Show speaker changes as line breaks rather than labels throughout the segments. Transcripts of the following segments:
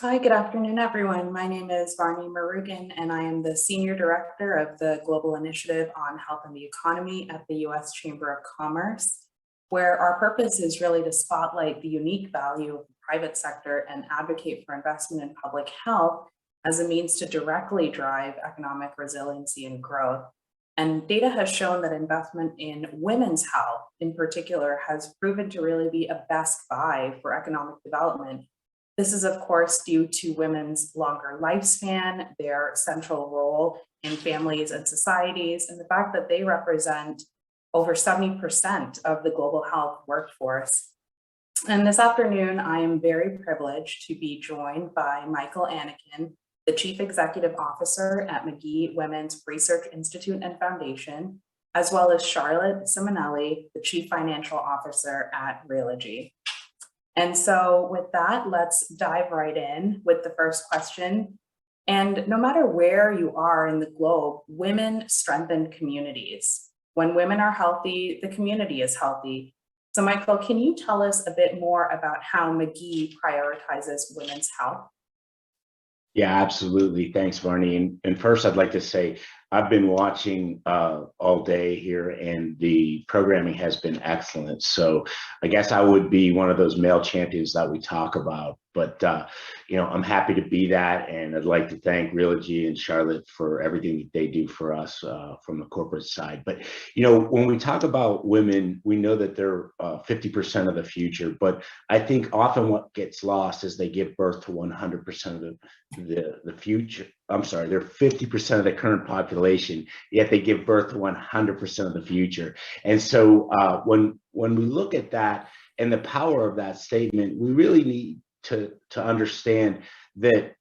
Hi, good afternoon, everyone. My name is Varney Marugan, and I am the Senior Director of the Global Initiative on Health and the Economy at the U.S. Chamber of Commerce, where our purpose is really to spotlight the unique value of the private sector and advocate for investment in public health as a means to directly drive economic resiliency and growth. And data has shown that investment in women's health, in particular, has proven to really be a best buy for economic development. This is, of course, due to women's longer lifespan, their central role in families and societies, and the fact that they represent over 70% of the global health workforce. And this afternoon, I am very privileged to be joined by Michael Anakin, the Chief Executive Officer at Magee-Womens Research Institute and Foundation, as well as Charlotte Simonelli, the Chief Financial Officer at Realogy. And so with that, let's dive right in with the first question. And no matter where you are in the globe, women strengthen communities. When women are healthy, the community is healthy. So Michael, can you tell us a bit more about how Magee prioritizes women's health?
Yeah, absolutely. Thanks, Varney. And first, I'd like to say I've been watching all day here, and the programming has been excellent. So I guess I would be one of those male champions that we talk about. But I'm happy to be that, and I'd like to thank Realogy and Charlotte for everything that they do for us from the corporate side. But when we talk about women, we know that they're 50% of the future. But I think often what gets lost is they give birth to 100% of the future. I'm sorry, they're 50% of the current population, yet they give birth to 100% of the future. And so when we look at that and the power of that statement, we really need to understand that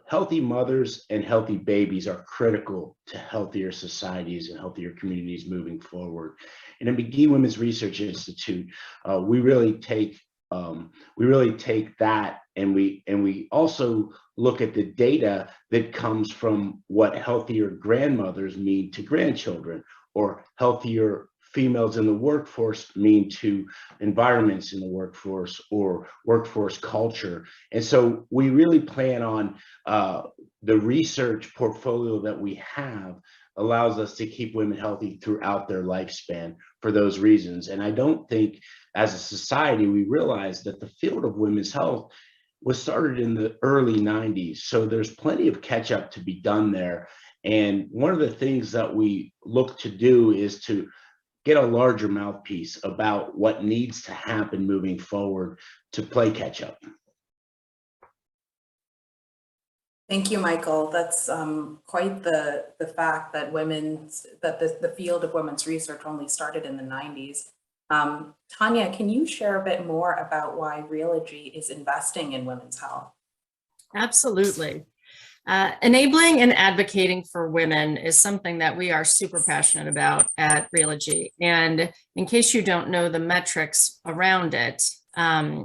healthy mothers and healthy babies are critical to healthier societies and healthier communities moving forward. And at Magee-Womens Research Institute, we really take that, and we also look at the data that comes from what healthier grandmothers mean to grandchildren, or healthier females in the workforce mean to environments in the workforce or workforce culture. And so we really plan on the research portfolio that we have allows us to keep women healthy throughout their lifespan for those reasons. And I don't think as a society we realize that the field of women's health was started in the early 90s. So there's plenty of catch up to be done there. And one of the things that we look to do is to get a larger mouthpiece about what needs to happen moving forward to play catch up.
Thank you, Michael. That's quite the fact that the field of women's research only started in the 90s. Tanya, can you share a bit more about why Realogy is investing in women's health?
Absolutely. Enabling and advocating for women is something that we are super passionate about at Realogy. And in case you don't know the metrics around it,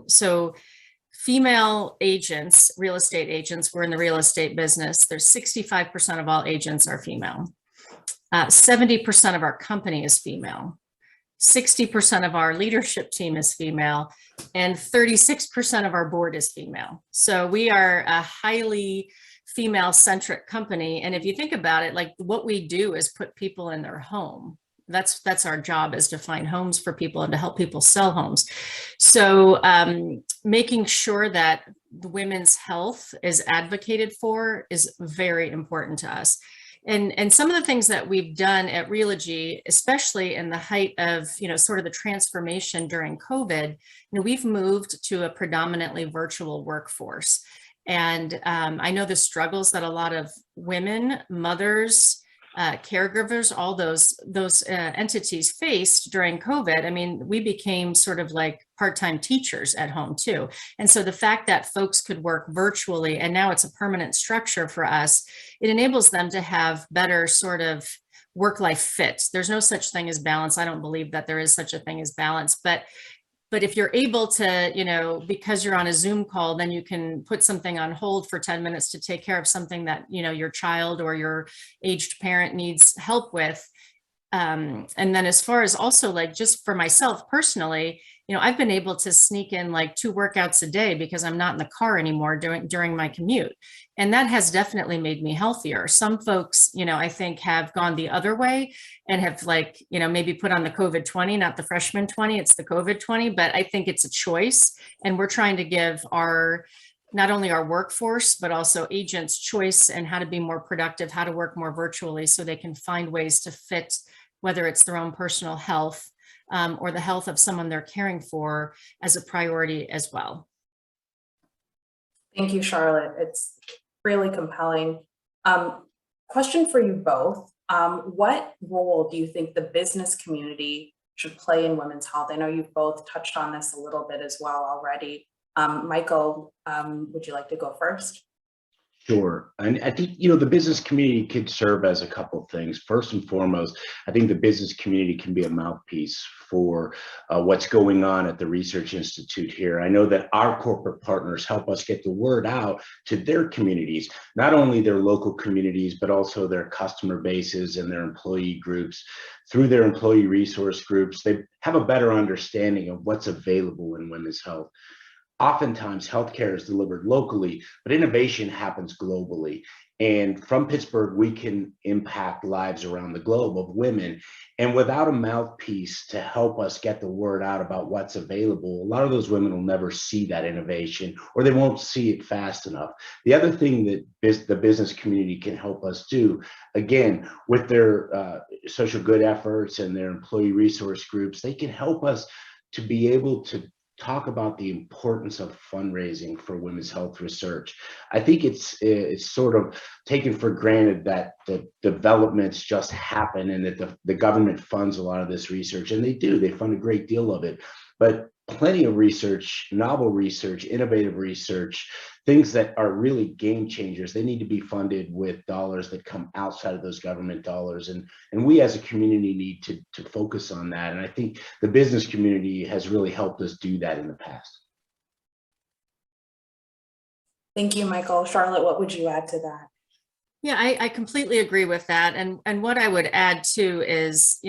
so female agents, real estate agents, we're in the real estate business. There's 65% of all agents are female. 70% of our company is female. 60% of our leadership team is female, and 36% of our board is female. So we are a highly female-centric company. And if you think about it, like what we do is put people in their home. That's our job, is to find homes for people and to help people sell homes. So making sure that the women's health is advocated for is very important to us. And some of the things that we've done at Realogy, especially in the height of, sort of the transformation during COVID, we've moved to a predominantly virtual workforce. And I know the struggles that a lot of women, mothers, caregivers, all those entities faced during COVID. I mean, we became sort of like part-time teachers at home too. And so the fact that folks could work virtually, and now it's a permanent structure for us, it enables them to have better sort of work-life fit. There's no such thing as balance. I don't believe that there is such a thing as balance, but if you're able to, because you're on a Zoom call, then you can put something on hold for 10 minutes to take care of something that, your child or your aged parent needs help with. and then as far as also like just for myself personally, I've been able to sneak in like 2 workouts a day because I'm not in the car anymore during my commute. And that has definitely made me healthier. Some folks, I think have gone the other way and have like, maybe put on the COVID 20, not the freshman 20, it's the COVID 20, but I think it's a choice. And we're trying to give not only our workforce, but also agents choice and how to be more productive, how to work more virtually so they can find ways to fit, whether it's their own personal health or the health of someone they're caring for as a priority as well.
Thank you, Charlotte. It's really compelling. Question for you both. What role do you think the business community should play in women's health? I know you've both touched on this a little bit as well already. Michael, would you like to go first?
Sure. And I think, the business community could serve as a couple of things. First and foremost, I think the business community can be a mouthpiece for what's going on at the Research Institute here. I know that our corporate partners help us get the word out to their communities, not only their local communities, but also their customer bases and their employee groups. Through their employee resource groups, they have a better understanding of what's available in women's health. Oftentimes, healthcare is delivered locally, but innovation happens globally. And from Pittsburgh, we can impact lives around the globe of women. And without a mouthpiece to help us get the word out about what's available, a lot of those women will never see that innovation, or they won't see it fast enough. The other thing that the business community can help us do, again, with their social good efforts and their employee resource groups, they can help us to be able to talk about the importance of fundraising for women's health research. I think it's sort of taken for granted that the developments just happen and that the government funds a lot of this research, and they do. They fund a great deal of it. But plenty of research, novel research, innovative research, things that are really game changers, they need to be funded with dollars that come outside of those government dollars. And we as a community need to focus on that. And I think the business community has really helped us do that in the past.
Thank you, Michael. Charlotte, what would you add to that?
Yeah, I completely agree with that. And what I would add too is,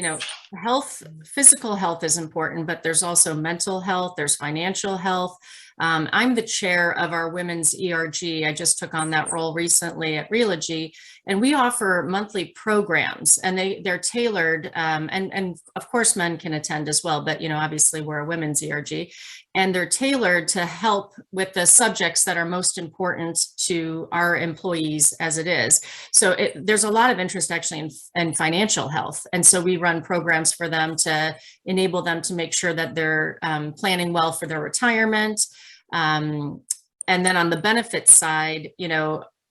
physical health is important, but there's also mental health, there's financial health. I'm the chair of our women's ERG. I just took on that role recently at Realogy, and we offer monthly programs, and they're tailored, and of course men can attend as well, but obviously we're a women's ERG, and they're tailored to help with the subjects that are most important to our employees as it is. So there's a lot of interest actually in financial health, and so we run programs for them to enable them to make sure that they're planning well for their retirement. And then on the benefits side,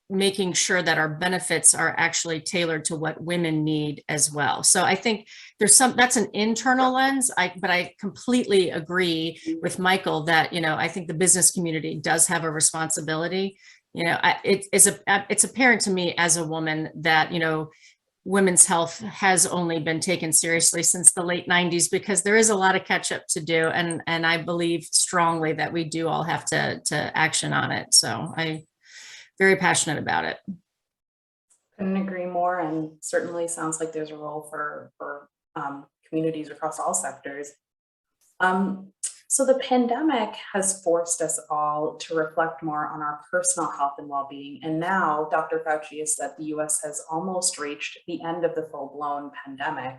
making sure that our benefits are actually tailored to what women need as well. So I think that's an internal lens, but I completely agree with Michael that, I think the business community does have a responsibility. It's apparent to me as a woman that, women's health has only been taken seriously since the late 90s, because there is a lot of catch up to do. And I believe strongly that we do all have to action on it. So I'm very passionate about it.
Couldn't agree more. And certainly sounds like there's a role for communities across all sectors. So the pandemic has forced us all to reflect more on our personal health and well-being. And now Dr. Fauci has said the US has almost reached the end of the full-blown pandemic.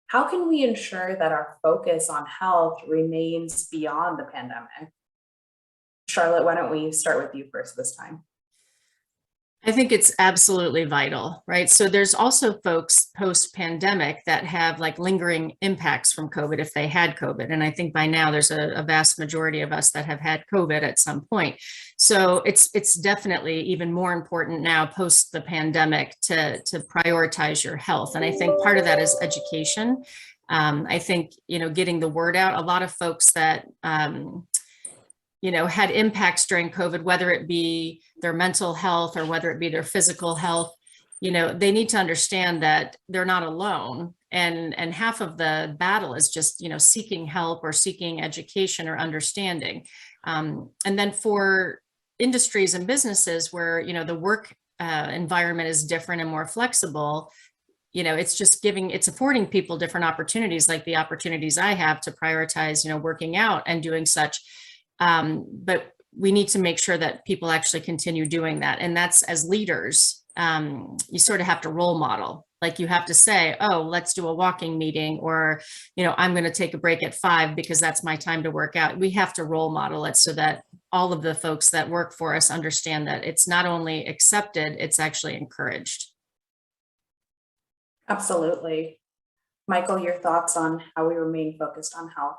How can we ensure that our focus on health remains beyond the pandemic? Charlotte, why don't we start with you first this time?
I think it's absolutely vital, right? So there's also folks post-pandemic that have like lingering impacts from COVID if they had COVID. And I think by now there's a vast majority of us that have had COVID at some point. So it's definitely even more important now post the pandemic to prioritize your health. And I think part of that is education. I think, getting the word out. A lot of folks that, had impacts during COVID, whether it be their mental health or whether it be their physical health, they need to understand that they're not alone. And half of the battle is just, seeking help or seeking education or understanding. And then for industries and businesses where, the work environment is different and more flexible, it's affording people different opportunities, like the opportunities I have to prioritize, working out and doing such. But we need to make sure that people actually continue doing that. And that's, as leaders, you sort of have to role model. Like you have to say, oh, let's do a walking meeting, or, I'm going to take a break at 5 because that's my time to work out. We have to role model it so that all of the folks that work for us understand that it's not only accepted, it's actually encouraged.
Absolutely. Michael, your thoughts on how we remain focused on health?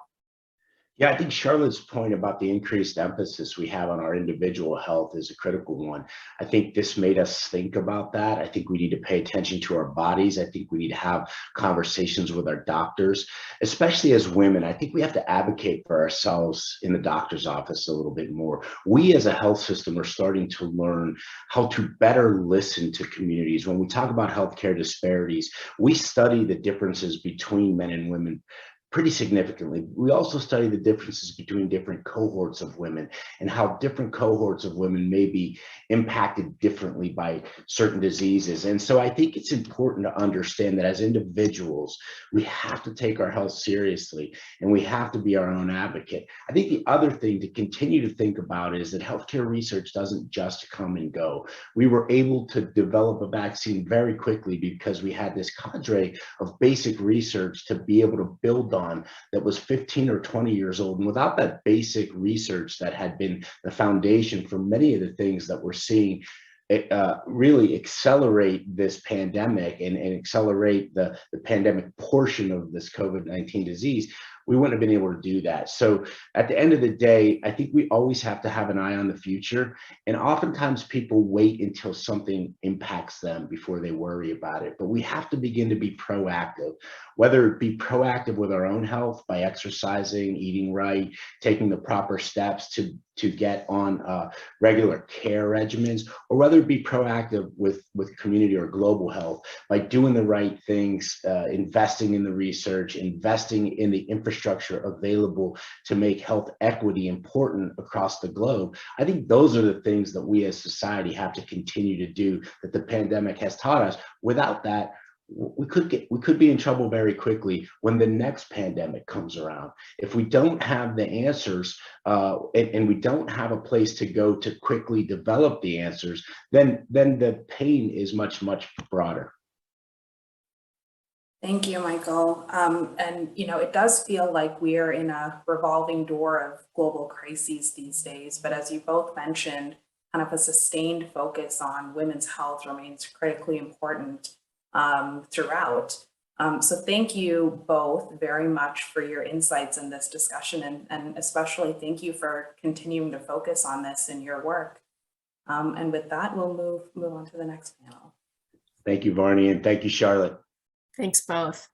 Yeah, I think Charlotte's point about the increased emphasis we have on our individual health is a critical one. I think this made us think about that. I think we need to pay attention to our bodies. I think we need to have conversations with our doctors, especially as women. I think we have to advocate for ourselves in the doctor's office a little bit more. We as a health system are starting to learn how to better listen to communities. When we talk about healthcare disparities, we study the differences between men and women pretty significantly. We also study the differences between different cohorts of women and how different cohorts of women may be impacted differently by certain diseases. And so I think it's important to understand that as individuals, we have to take our health seriously and we have to be our own advocate. I think the other thing to continue to think about is that healthcare research doesn't just come and go. We were able to develop a vaccine very quickly because we had this cadre of basic research to be able to build on that was 15 or 20 years old. And without that basic research that had been the foundation for many of the things that we're seeing really accelerate this pandemic and accelerate the pandemic portion of this COVID-19 disease, we wouldn't have been able to do that. So at the end of the day, I think we always have to have an eye on the future. And oftentimes people wait until something impacts them before they worry about it. But we have to begin to be proactive, whether it be proactive with our own health by exercising, eating right, taking the proper steps to get on regular care regimens, or whether it be proactive with community or global health by doing the right things, investing in the research, investing in the infrastructure available to make health equity important across the globe. I think those are the things that we as society have to continue to do that the pandemic has taught us. Without that, we could be in trouble very quickly when the next pandemic comes around. If we don't have the answers and we don't have a place to go to quickly develop the answers, then the pain is much, much broader.
Thank you, Michael. And it does feel like we are in a revolving door of global crises these days. But as you both mentioned, kind of a sustained focus on women's health remains critically important throughout. So thank you both very much for your insights in this discussion, and especially thank you for continuing to focus on this in your work. And with that, we'll move on to the next panel.
Thank you, Varney, and thank you, Charlotte.
Thanks both.